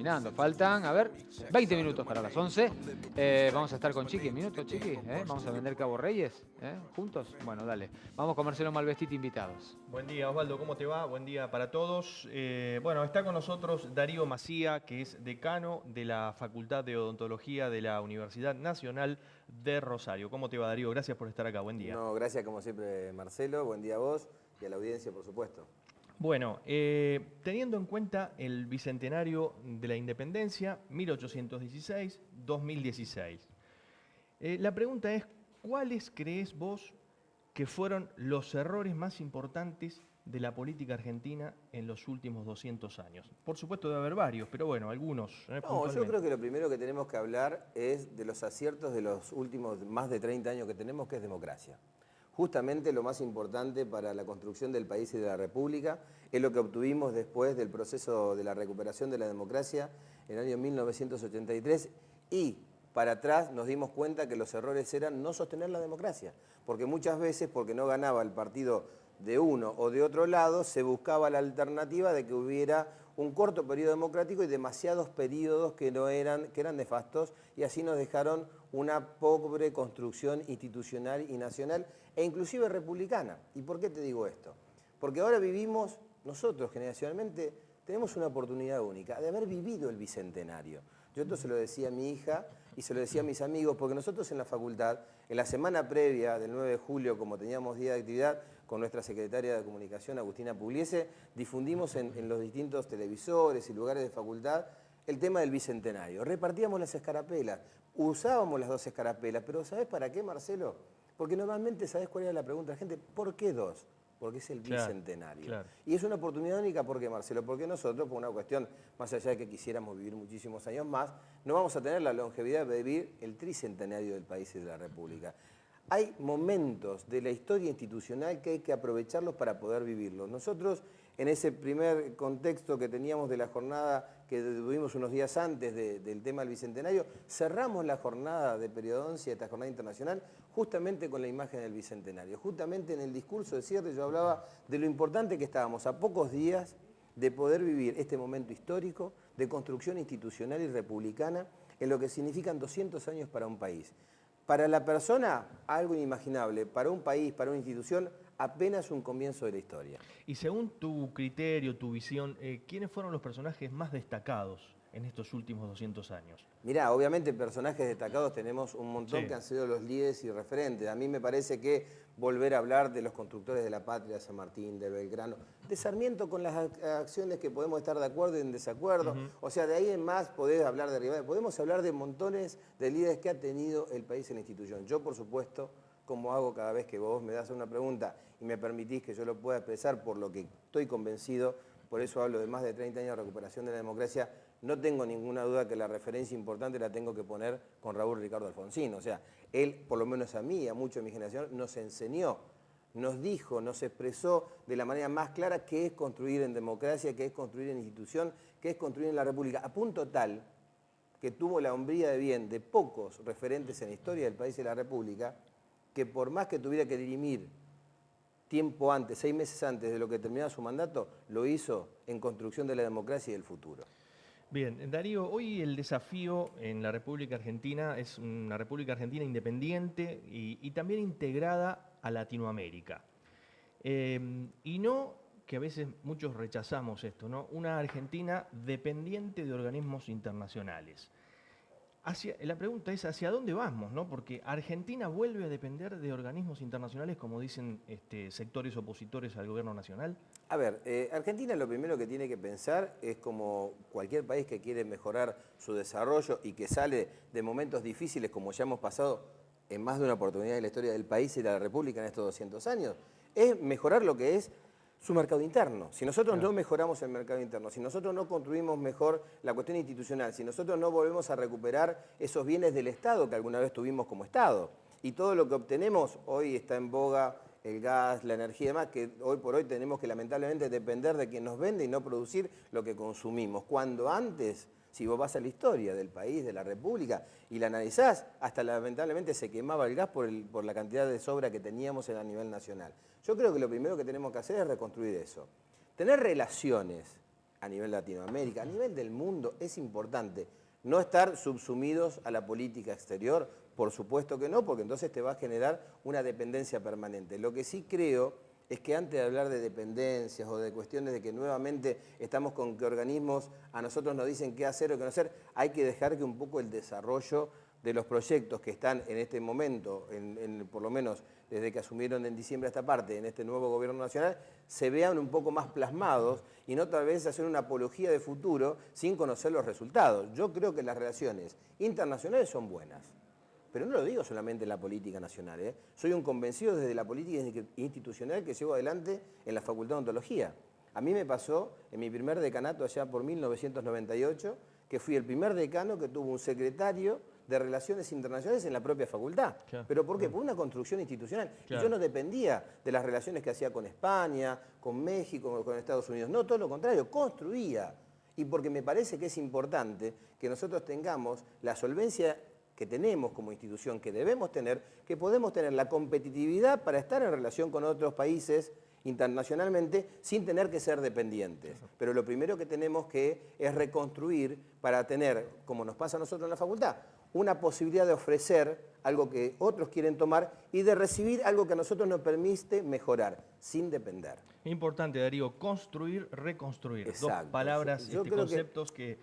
terminando. Faltan, a ver, 20 minutos para las 11. Vamos a estar con Chiqui. ¿Minuto, Chiqui? Vamos a vender Cabo Reyes, juntos. Bueno, dale. Vamos con Marcelo Malvestiti invitados. Buen día, Osvaldo, ¿cómo te va? Buen día para todos. Bueno, está con nosotros Darío Macía, que es decano de la Facultad de Odontología de la Universidad Nacional de Rosario. ¿Cómo te va, Darío? Gracias por estar acá. Buen día. No, gracias como siempre, Marcelo. Buen día a vos y a la audiencia, por supuesto. Bueno, teniendo en cuenta el bicentenario de la independencia, 1816-2016, la pregunta es, ¿cuáles crees vos que fueron los errores más importantes de la política argentina en los últimos 200 años? Por supuesto debe haber varios, pero bueno, algunos. No, yo creo que lo primero que tenemos que hablar es de los aciertos de los últimos más de 30 años que tenemos, que es democracia. Justamente lo más importante para la construcción del país y de la República es lo que obtuvimos después del proceso de la recuperación de la democracia en el año 1983 y para atrás nos dimos cuenta que los errores eran no sostener la democracia, porque muchas veces, porque no ganaba el partido de uno o de otro lado, se buscaba la alternativa de que hubiera un corto periodo democrático y demasiados periodos que eran nefastos, y así nos dejaron una pobre construcción institucional y nacional e inclusive republicana. ¿Y por qué te digo esto? Porque ahora vivimos, nosotros generacionalmente, tenemos una oportunidad única de haber vivido el Bicentenario. Yo esto se lo decía a mi hija y se lo decía a mis amigos, porque nosotros en la facultad, en la semana previa del 9 de julio, como teníamos día de actividad, con nuestra secretaria de Comunicación, Agustina Pugliese, difundimos en los distintos televisores y lugares de facultad el tema del Bicentenario. Repartíamos las escarapelas, usábamos las 2 escarapelas, pero ¿sabés para qué, Marcelo? Porque normalmente, ¿sabés cuál era la pregunta de la gente? ¿Por qué 2? Porque es el Bicentenario. Claro. Y es una oportunidad única, ¿por qué, Marcelo? Porque nosotros, por una cuestión, más allá de que quisiéramos vivir muchísimos años más, no vamos a tener la longevidad de vivir el tricentenario del país y de la República. Hay momentos de la historia institucional que hay que aprovecharlos para poder vivirlos. Nosotros, en ese primer contexto que teníamos de la jornada que tuvimos unos días antes del tema del Bicentenario, cerramos la jornada de periodoncia, esta jornada internacional, justamente con la imagen del Bicentenario. Justamente en el discurso de cierre yo hablaba de lo importante que estábamos a pocos días de poder vivir este momento histórico de construcción institucional y republicana en lo que significan 200 años para un país. Para la persona, algo inimaginable. Para un país, para una institución, apenas un comienzo de la historia. Y según tu criterio, tu visión, ¿quiénes fueron los personajes más destacados en estos últimos 200 años? Mirá, obviamente personajes destacados tenemos un montón que han sido los líderes y referentes. A mí me parece que volver a hablar de los constructores de la patria, San Martín, de Belgrano, de Sarmiento, con las acciones que podemos estar de acuerdo y en desacuerdo. O sea, de ahí en más podés hablar de Rivadavia. Podemos hablar de montones de líderes que ha tenido el país en la institución. Yo, por supuesto, como hago cada vez que vos me das una pregunta y me permitís que yo lo pueda expresar por lo que estoy convencido, por eso hablo de más de 30 años de recuperación de la democracia, no tengo ninguna duda que la referencia importante la tengo que poner con Raúl Ricardo Alfonsín. O sea, él, por lo menos a mí y a muchos de mi generación, nos enseñó, nos dijo, nos expresó de la manera más clara qué es construir en democracia, qué es construir en institución, qué es construir en la República, a punto tal que tuvo la hombría de bien de pocos referentes en la historia del país y de la República, que por más que tuviera que dirimir tiempo antes, 6 meses antes de lo que terminaba su mandato, lo hizo en construcción de la democracia y del futuro. Bien, Darío, hoy el desafío en la República Argentina es una República Argentina independiente y también integrada a Latinoamérica. Y no, que a veces muchos rechazamos esto, ¿no? Una Argentina dependiente de organismos internacionales. La pregunta es, ¿hacia dónde vamos? ¿No? Porque Argentina vuelve a depender de organismos internacionales, como dicen sectores opositores al gobierno nacional. A ver, Argentina lo primero que tiene que pensar es, como cualquier país que quiere mejorar su desarrollo y que sale de momentos difíciles como ya hemos pasado en más de una oportunidad de la historia del país y de la República en estos 200 años, es mejorar lo que es su mercado interno. Si nosotros no mejoramos el mercado interno, si nosotros no construimos mejor la cuestión institucional, si nosotros no volvemos a recuperar esos bienes del Estado que alguna vez tuvimos como Estado, y todo lo que obtenemos, hoy está en boga el gas, la energía y demás, que hoy por hoy tenemos que lamentablemente depender de quien nos vende y no producir lo que consumimos. Cuando antes, si vos vas a la historia del país, de la República, y la analizás, hasta lamentablemente se quemaba el gas por la cantidad de sobra que teníamos a nivel nacional. Yo creo que lo primero que tenemos que hacer es reconstruir eso. Tener relaciones a nivel de Latinoamérica, a nivel del mundo, es importante. No estar subsumidos a la política exterior, por supuesto que no, porque entonces te va a generar una dependencia permanente. Lo que sí creo es que antes de hablar de dependencias o de cuestiones de que nuevamente estamos con que organismos a nosotros nos dicen qué hacer o qué no hacer, hay que dejar que un poco el desarrollo de los proyectos que están en este momento, por lo menos desde que asumieron en diciembre esta parte, en este nuevo gobierno nacional, se vean un poco más plasmados y no tal vez hacer una apología de futuro sin conocer los resultados. Yo creo que las relaciones internacionales son buenas, pero no lo digo solamente en la política nacional, ¿eh? Soy un convencido desde la política institucional que llevo adelante en la Facultad de Ontología. A mí me pasó en mi primer decanato allá por 1998, que fui el primer decano que tuvo un secretario de Relaciones Internacionales en la propia facultad. Claro. ¿Pero por qué? Por una construcción institucional. Claro. Y yo no dependía de las relaciones que hacía con España, con México, con Estados Unidos. No, todo lo contrario, construía. Y porque me parece que es importante que nosotros tengamos la solvencia que tenemos como institución, que debemos tener, que podemos tener la competitividad para estar en relación con otros países internacionalmente sin tener que ser dependientes. Pero lo primero que tenemos que es reconstruir para tener, como nos pasa a nosotros en la facultad, una posibilidad de ofrecer algo que otros quieren tomar y de recibir algo que a nosotros nos permite mejorar, sin depender. Importante, Darío, construir, reconstruir. Exacto. Dos palabras, Yo creo conceptos que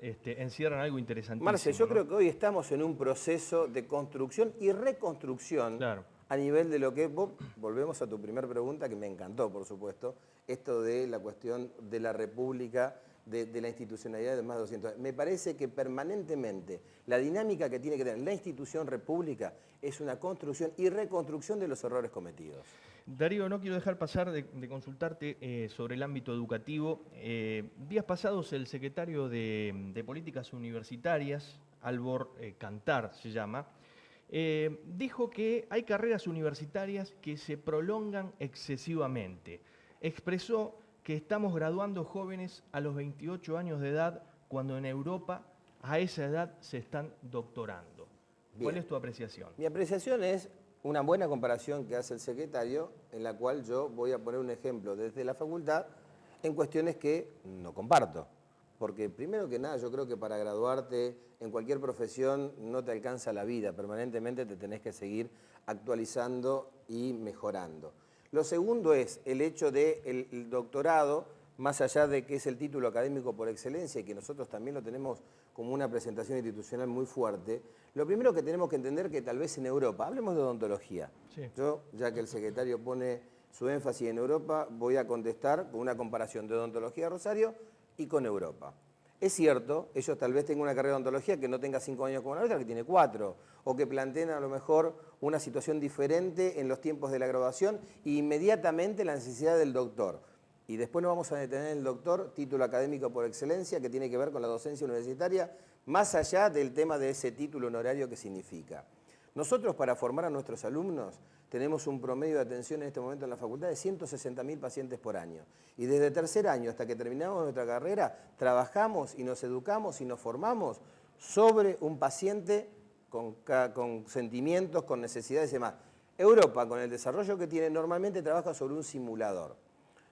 encierran algo interesantísimo. Marce, yo ¿no? creo que hoy estamos en un proceso de construcción y reconstrucción. Claro. A nivel de lo que vos, volvemos a tu primera pregunta, que me encantó, por supuesto, esto de la cuestión de la República, de la institucionalidad de más de 200 años. Me parece que permanentemente la dinámica que tiene que tener la institución república es una construcción y reconstrucción de los errores cometidos. Darío, no quiero dejar pasar de consultarte sobre el ámbito educativo. Días pasados el secretario de Políticas Universitarias, Albor Cantar se llama, dijo que hay carreras universitarias que se prolongan excesivamente. Expresó que estamos graduando jóvenes a los 28 años de edad cuando en Europa a esa edad se están doctorando. ¿Cuál Bien. es tu apreciación? Mi apreciación es una buena comparación que hace el secretario, en la cual yo voy a poner un ejemplo desde la facultad en cuestiones que no comparto. Porque primero que nada, yo creo que para graduarte en cualquier profesión no te alcanza la vida, permanentemente te tenés que seguir actualizando y mejorando. Lo segundo es el hecho del doctorado, más allá de que es el título académico por excelencia y que nosotros también lo tenemos como una presentación institucional muy fuerte, lo primero que tenemos que entender que tal vez en Europa, hablemos de odontología. Sí. Yo, ya que el secretario pone su énfasis en Europa, voy a contestar con una comparación de odontología de Rosario y con Europa. Es cierto, ellos tal vez tengan una carrera de odontología que no tenga 5 años como la nuestra, que tiene 4, o que planteen a lo mejor una situación diferente en los tiempos de la graduación e inmediatamente la necesidad del doctor. Y después nos vamos a detener en el doctor, título académico por excelencia, que tiene que ver con la docencia universitaria, más allá del tema de ese título honorario que significa. Nosotros, para formar a nuestros alumnos, tenemos un promedio de atención en este momento en la facultad de 160.000 pacientes por año. Y desde tercer año hasta que terminamos nuestra carrera, trabajamos y nos educamos y nos formamos sobre un paciente con sentimientos, con necesidades y demás. Europa, con el desarrollo que tiene, normalmente trabaja sobre un simulador.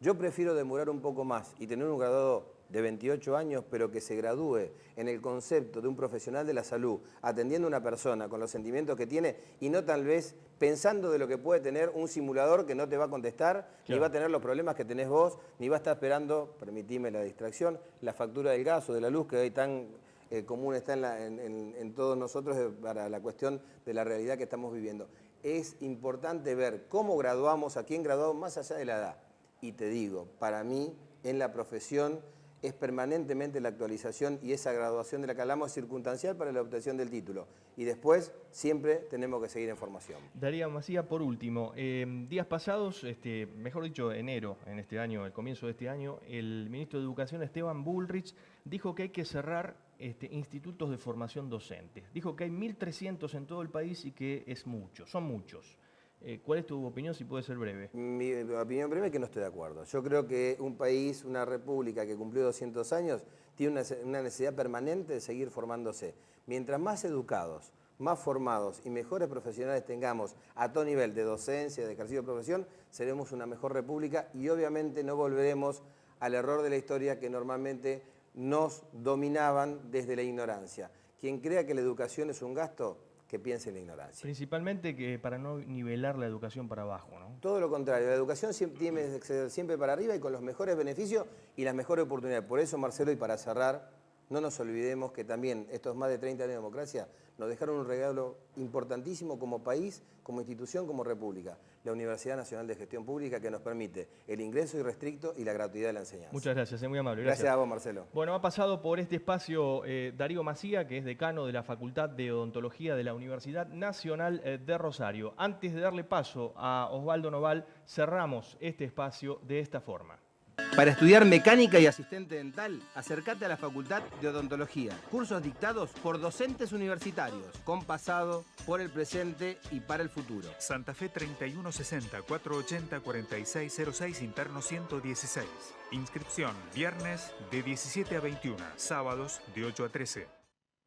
Yo prefiero demorar un poco más y tener un graduado de 28 años, pero que se gradúe en el concepto de un profesional de la salud, atendiendo a una persona con los sentimientos que tiene y no tal vez pensando de lo que puede tener un simulador que no te va a contestar, claro, ni va a tener los problemas que tenés vos, ni va a estar esperando, permitime la distracción, la factura del gas o de la luz que hoy tan común está en todos nosotros para la cuestión de la realidad que estamos viviendo. Es importante ver cómo graduamos, a quién graduamos más allá de la edad. Y te digo, para mí, en la profesión, es permanentemente la actualización y esa graduación de la que hablamos es circunstancial para la obtención del título. Y después siempre tenemos que seguir en formación. Darío Macía, por último, días pasados, mejor dicho, enero, en este año, el comienzo de este año, el ministro de Educación, Esteban Bullrich, dijo que hay que cerrar institutos de formación docente. Dijo que hay 1.300 en todo el país y que es mucho, son muchos. ¿Cuál es tu opinión, si puede ser breve? Mi opinión breve es que no estoy de acuerdo. Yo creo que un país, una república que cumplió 200 años, tiene una necesidad permanente de seguir formándose. Mientras más educados, más formados y mejores profesionales tengamos a todo nivel de docencia, de ejercicio de profesión, seremos una mejor república y obviamente no volveremos al error de la historia que normalmente nos dominaban desde la ignorancia. Quien crea que la educación es un gasto, que piense en la ignorancia. Principalmente que para no nivelar la educación para abajo, ¿no? Todo lo contrario, la educación tiene que acceder siempre para arriba y con los mejores beneficios y las mejores oportunidades. Por eso, Marcelo, y para cerrar, no nos olvidemos que también estos más de 30 años de democracia nos dejaron un regalo importantísimo como país, como institución, como república. La Universidad Nacional de Gestión Pública, que nos permite el ingreso irrestricto y la gratuidad de la enseñanza. Muchas gracias, es muy amable. Gracias a vos, Marcelo. Bueno, ha pasado por este espacio Darío Macía, que es decano de la Facultad de Odontología de la Universidad Nacional de Rosario. Antes de darle paso a Osvaldo Noval, cerramos este espacio de esta forma. Para estudiar mecánica y asistente dental, acércate a la Facultad de Odontología. Cursos dictados por docentes universitarios, con pasado, por el presente y para el futuro. Santa Fe 3160 480 4606 interno 116. Inscripción viernes de 17 a 21, sábados de 8 a 13.